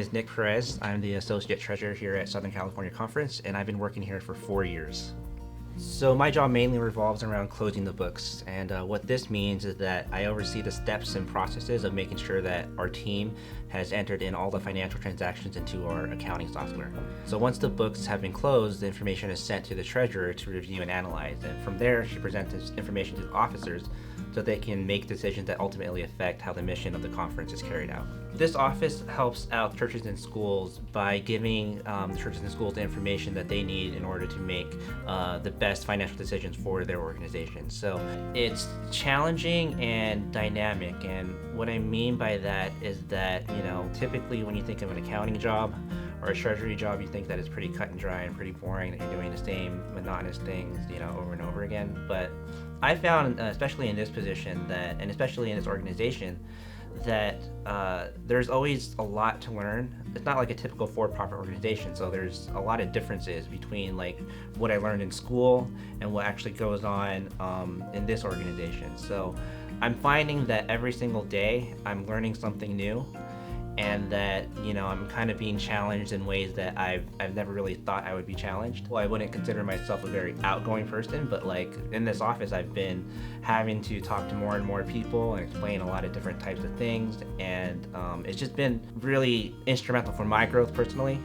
is Nick Perez. I'm the Associate Treasurer here at Southern California Conference, and I've been working here for 4 years. So my job mainly revolves around closing the books, and what this means is that I oversee the steps and processes of making sure that our team has entered in all the financial transactions into our accounting software. So once the books have been closed, the information is sent to the treasurer to review and analyze, and from there she presents this information to the officers so they can make decisions that ultimately affect how the mission of the conference is carried out. This office helps out churches and schools by giving the churches and schools the information that they need in order to make the best financial decisions for their organization. So it's challenging and dynamic, and what I mean by that is that, typically when you think of an accounting job or a treasury job, you think that it's pretty cut and dry and pretty boring, that you're doing the same monotonous things, over and over again. But I found, especially in this position, and especially in this organization, that there's always a lot to learn. It's not like a typical for-profit organization, so there's a lot of differences between like what I learned in school and what actually goes on in this organization. So I'm finding that every single day I'm learning something new, and that I'm kind of being challenged in ways that I've never really thought I would be challenged. Well, I wouldn't consider myself a very outgoing person, but like in this office I've been having to talk to more and more people and explain a lot of different types of things, and it's just been really instrumental for my growth personally.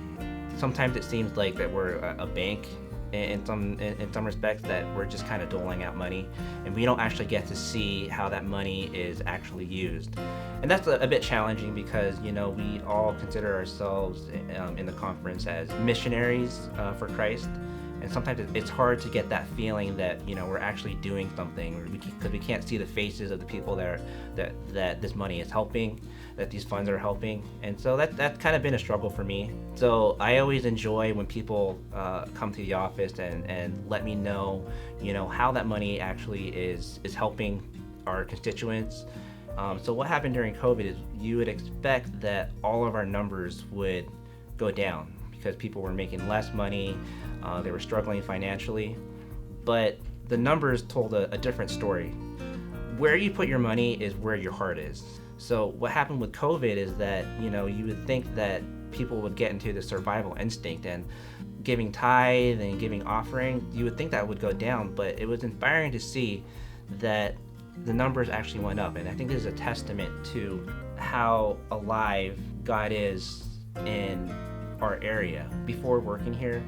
Sometimes it seems like that we're a bank in some respects, that we're just kind of doling out money and we don't actually get to see how that money is actually used. And that's a bit challenging because we all consider ourselves in the conference as missionaries for Christ, and sometimes it's hard to get that feeling that we're actually doing something, because we can't see the faces of the people that this money is helping, that these funds are helping. And so that's kind of been a struggle for me. So I always enjoy when people come to the office and let me know how that money actually is helping our constituents. So what happened during COVID is you would expect that all of our numbers would go down because people were making less money, they were struggling financially, but the numbers told a different story. Where you put your money is where your heart is. So what happened with COVID is that you would think that people would get into the survival instinct, and giving tithe and giving offering, you would think that would go down, but it was inspiring to see that the numbers actually went up. And I think this is a testament to how alive God is in our area. Before working here,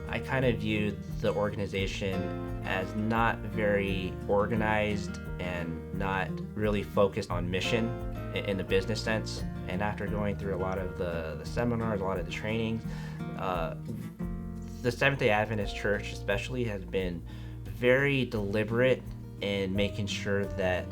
I kind of viewed the organization as not very organized and not really focused on mission in the business sense. And after going through a lot of the seminars, a lot of the trainings, the Seventh-day Adventist Church especially has been very deliberate in making sure that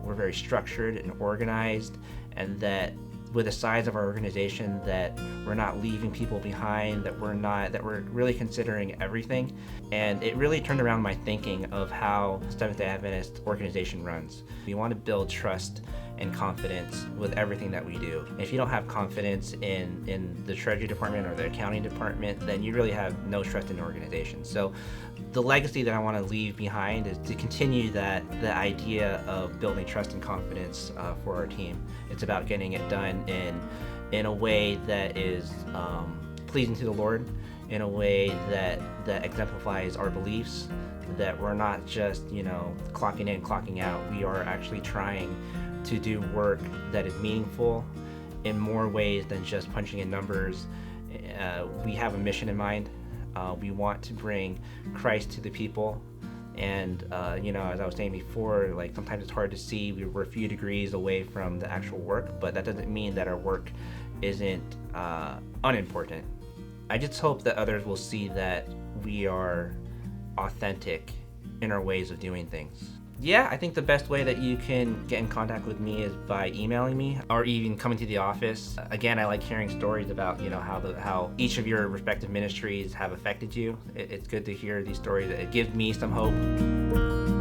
we're very structured and organized, and that with the size of our organization, that we're not leaving people behind, that we're really considering everything. And it really turned around my thinking of how Seventh-day Adventist organization runs. We want to build trust and confidence with everything that we do. If you don't have confidence in the Treasury Department or the accounting department, then you really have no trust in the organization. So the legacy that I want to leave behind is to continue the idea of building trust and confidence for our team. It's about getting it done in a way that is pleasing to the Lord, in a way that exemplifies our beliefs, that we're not just clocking in, clocking out. We are actually trying to do work that is meaningful in more ways than just punching in numbers. We have a mission in mind. We want to bring Christ to the people, and as I was saying before, like sometimes it's hard to see. We're a few degrees away from the actual work, but that doesn't mean that our work isn't unimportant. I just hope that others will see that we are authentic in our ways of doing things. Yeah, I think the best way that you can get in contact with me is by emailing me or even coming to the office. Again, I like hearing stories about how each of your respective ministries have affected you. It's good to hear these stories. It gives me some hope.